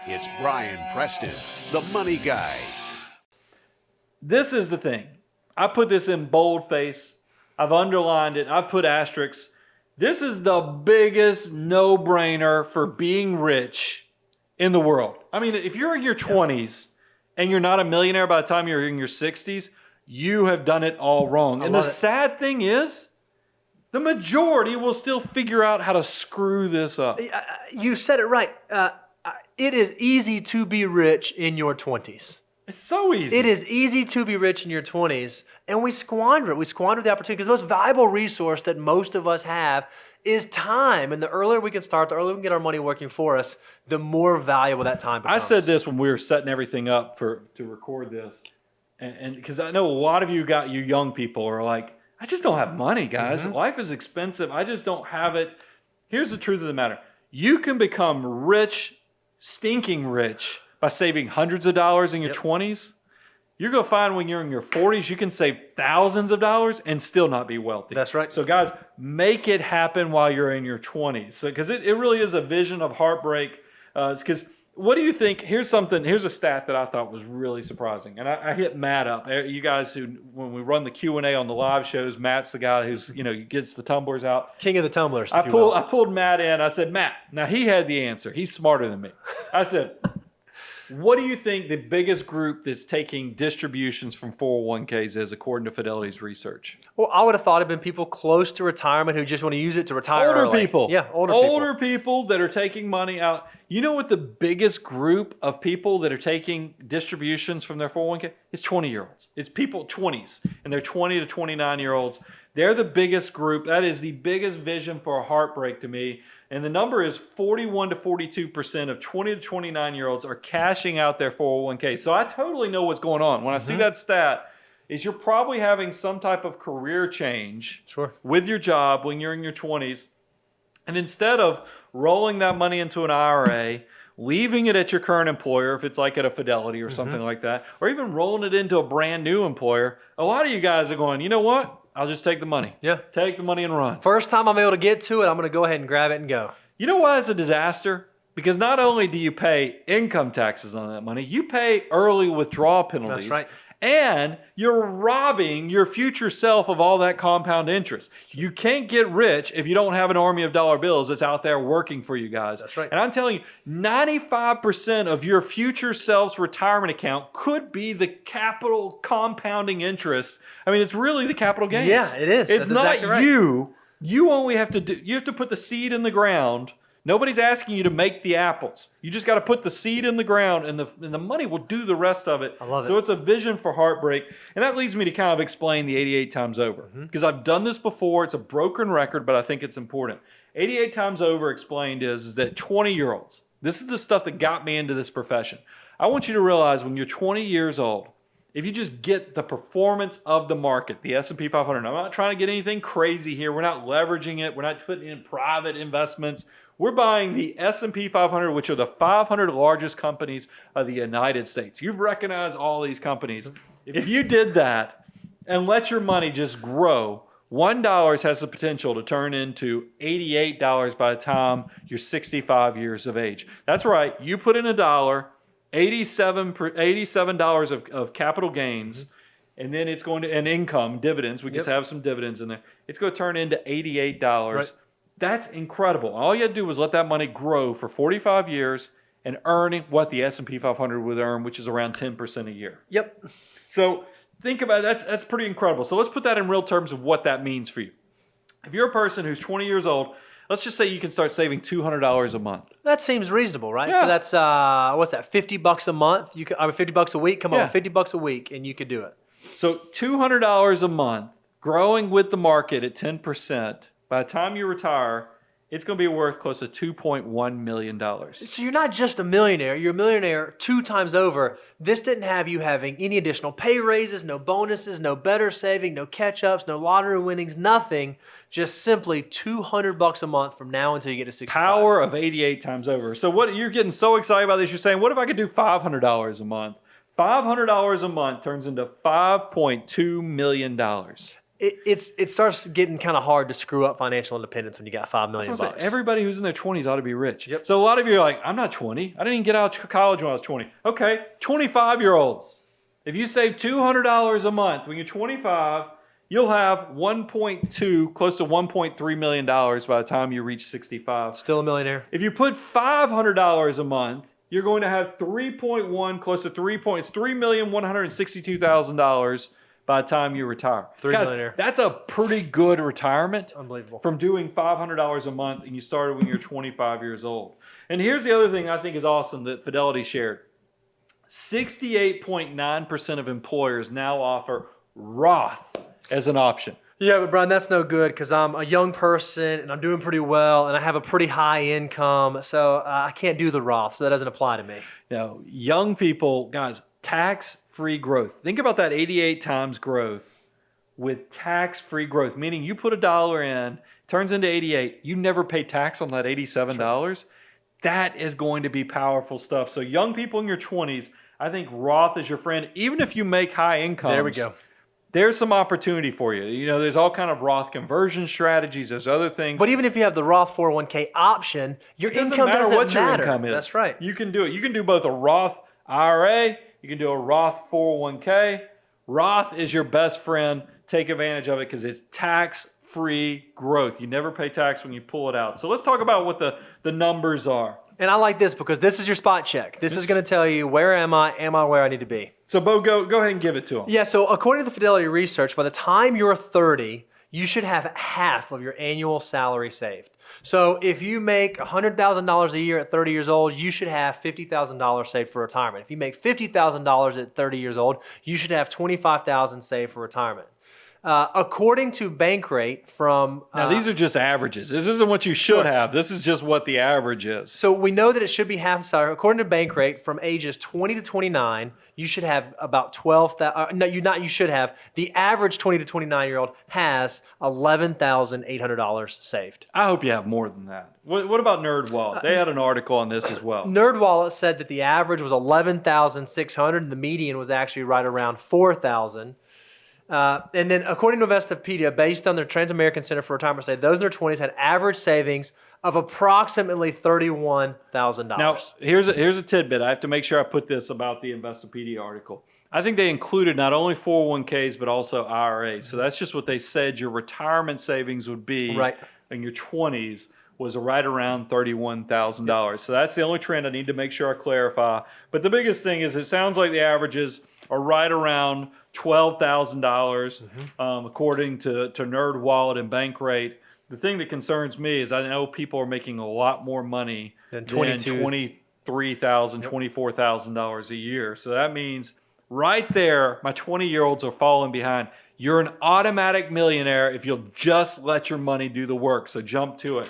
It's Brian Preston, the money guy. This is the thing. I put this in boldface. I've underlined it. I've put asterisks. This is the biggest no-brainer for being rich in the world. I mean, if you're in your 20s and you're not a millionaire by the time you're in your 60s, you have done it all wrong. And the sad thing is, the majority will still figure out how to screw this up. You said it right. It is easy to be rich in your 20s. It's so easy. It is easy to be rich in your 20s, and we squander it. We squander the opportunity because the most valuable resource that most of us have is time. And the earlier we can start, the earlier we can get our money working for us, the more valuable that time becomes. I said this when we were setting everything up to record this, and because I know a lot of you young people are like, I just don't have money, guys. Mm-hmm. Life is expensive. I just don't have it. Here's the truth of the matter. You can become rich, stinking rich, by saving hundreds of dollars in your 20s. You're going to find when you're in your 40s, you can save thousands of dollars and still not be wealthy. That's right. So guys, make it happen while you're in your 20s. Because it really is a vision of heartbreak. Because what do you think? Here's a stat that I thought was really surprising. And I hit Matt up. You guys when we run the Q&A on the live shows, Matt's the guy who's, gets the tumblers out. King of the tumblers, I pulled Matt in. I said, Matt, now he had the answer. He's smarter than me. I said, what do you think the biggest group that's taking distributions from 401ks is, according to Fidelity's research? Well, I would have thought it'd been people close to retirement who just want to use it to retire Older early. people. Yeah, older people that are taking money out. You know what the biggest group of people that are taking distributions from their 401k is? 20-year-olds. It's people 20s, and they're 20 to 29-year-olds. They're the biggest group. That is the biggest vision for a heartbreak to me. And the number is 41 to 42% of 20 to 29-year-olds are cashing out their 401k. So I totally know what's going on. When I see that stat, is you're probably having some type of career change with your job when you're in your 20s. And instead of rolling that money into an IRA, leaving it at your current employer, if it's like at a Fidelity or something like that, or even rolling it into a brand new employer, a lot of you guys are going, you know what? I'll just take the money. Yeah. Take the money and run. First time I'm able to get to it, I'm going to go ahead and grab it and go. You know why it's a disaster? Because not only do you pay income taxes on that money, you pay early withdrawal penalties. That's right. And you're robbing your future self of all that compound interest. You can't get rich if you don't have an army of dollar bills that's out there working for you guys. That's right. And I'm telling you, 95% of your future self's retirement account could be the capital compounding interest. I mean, it's really the capital gains. Yeah, it is. It's That's not exactly right. you. You only have to you have to put the seed in the ground. Nobody's asking you to make the apples. You just got to put the seed in the ground, and the money will do the rest of it. I love it. So it's a vision for heartbreak. And that leads me to kind of explain the 88 times over. Because I've done this before. It's a broken record, but I think it's important. 88 times over explained is that 20-year-olds, this is the stuff that got me into this profession. I want you to realize when you're 20 years old, if you just get the performance of the market, the S&P 500, I'm not trying to get anything crazy here. We're not leveraging it. We're not putting in private investments. We're buying the S&P 500, which are the 500 largest companies of the United States. You've recognized all these companies. If you did that and let your money just grow, $1 has the potential to turn into $88 by the time you're 65 years of age. That's right. You put in $1, $87 of capital gains, and then it's going to, and income, dividends. We just have some dividends in there. It's going to turn into $88. Right. That's incredible. All you had to do was let that money grow for 45 years and earn what the S&P 500 would earn, which is around 10% a year. Yep. So think about it. That's pretty incredible. So let's put that in real terms of what that means for you. If you're a person who's 20 years old, let's just say you can start saving $200 a month. That seems reasonable, right? Yeah. So that's, what's that, $50 a month? You could, $50 a week? Come on, $50 a week, and you could do it. So $200 a month, growing with the market at 10%. By the time you retire, it's going to be worth close to $2.1 million. So you're not just a millionaire, you're a millionaire 2 times over. This didn't have you having any additional pay raises, no bonuses, no better saving, no catch-ups, no lottery winnings, nothing. Just simply $200 a month from now until you get to 65. Power of 88 times over. So what you're getting so excited about this, you're saying, what if I could do $500 a month? $500 a month turns into $5.2 million. it starts getting kind of hard to screw up financial independence when you got $5 million bucks. Everybody who's in their 20s ought to be rich. Yep. So a lot of you are like, I'm not 20. I didn't even get out of college when I was 20. Okay, 25-year-olds. If you save $200 a month when you're 25, you'll have 1.2, close to $1.3 million by the time you reach 65. Still a millionaire. If you put $500 a month, you're going to have 3.1, close to 3 points, $3,162,000 by the time you retire. Guys, millionaire. that's a pretty good retirement. Unbelievable. From doing $500 a month, and you started when you're 25 years old. And here's the other thing I think is awesome that Fidelity shared. 68.9% of employers now offer Roth as an option. Yeah, but Brian, that's no good because I'm a young person and I'm doing pretty well and I have a pretty high income, so I can't do the Roth, so that doesn't apply to me. Now, young people, guys, tax-free growth. Think about that 88 times growth with tax-free growth, meaning you put $1 in, turns into 88, you never pay tax on that $87. Sure. That is going to be powerful stuff. So young people in your 20s, I think Roth is your friend. Even if you make high incomes, there we go. There's some opportunity for you. You know, there's all kind of Roth conversion strategies. There's other things. But even if you have the Roth 401k option, your income doesn't what your matter. income is. That's right. You can do it. You can do both a Roth IRA. You can do a Roth 401k. Roth is your best friend. Take advantage of it because it's tax-free growth. You never pay tax when you pull it out. So let's talk about what the numbers are. And I like this because this is your spot check. This is going to tell you where am I where I need to be. So Bo, go ahead and give it to them. Yeah, so according to the Fidelity research, by the time you're 30, you should have half of your annual salary saved. So if you make $100,000 a year at 30 years old, you should have $50,000 saved for retirement. If you make $50,000 at 30 years old, you should have $25,000 saved for retirement. According to Bankrate from... Now, these are just averages. This isn't what you should have. This is just what the average is. So we know that it should be half the salary. According to Bankrate, from ages 20 to 29, you should have about 12,000... you should have. The average 20 to 29-year-old has $11,800 saved. I hope you have more than that. What about NerdWallet? They had an article on this as well. NerdWallet said that the average was $11,600 and the median was actually right around $4,000. And then according to Investopedia, based on their Trans-American Center for Retirement Study, those in their 20s had average savings of approximately $31,000. Now, here's a tidbit. I have to make sure I put this about the Investopedia article. I think they included not only 401ks, but also IRAs. So that's just what they said your retirement savings would be in your 20s was right around $31,000. So that's the only trend I need to make sure I clarify. But the biggest thing is it sounds like the averages are right around $12,000, according to NerdWallet and Bankrate. The thing that concerns me is I know people are making a lot more money than $23,000, $24,000 a year. So that means right there, my 20-year-olds are falling behind. You're an automatic millionaire if you'll just let your money do the work. So jump to it.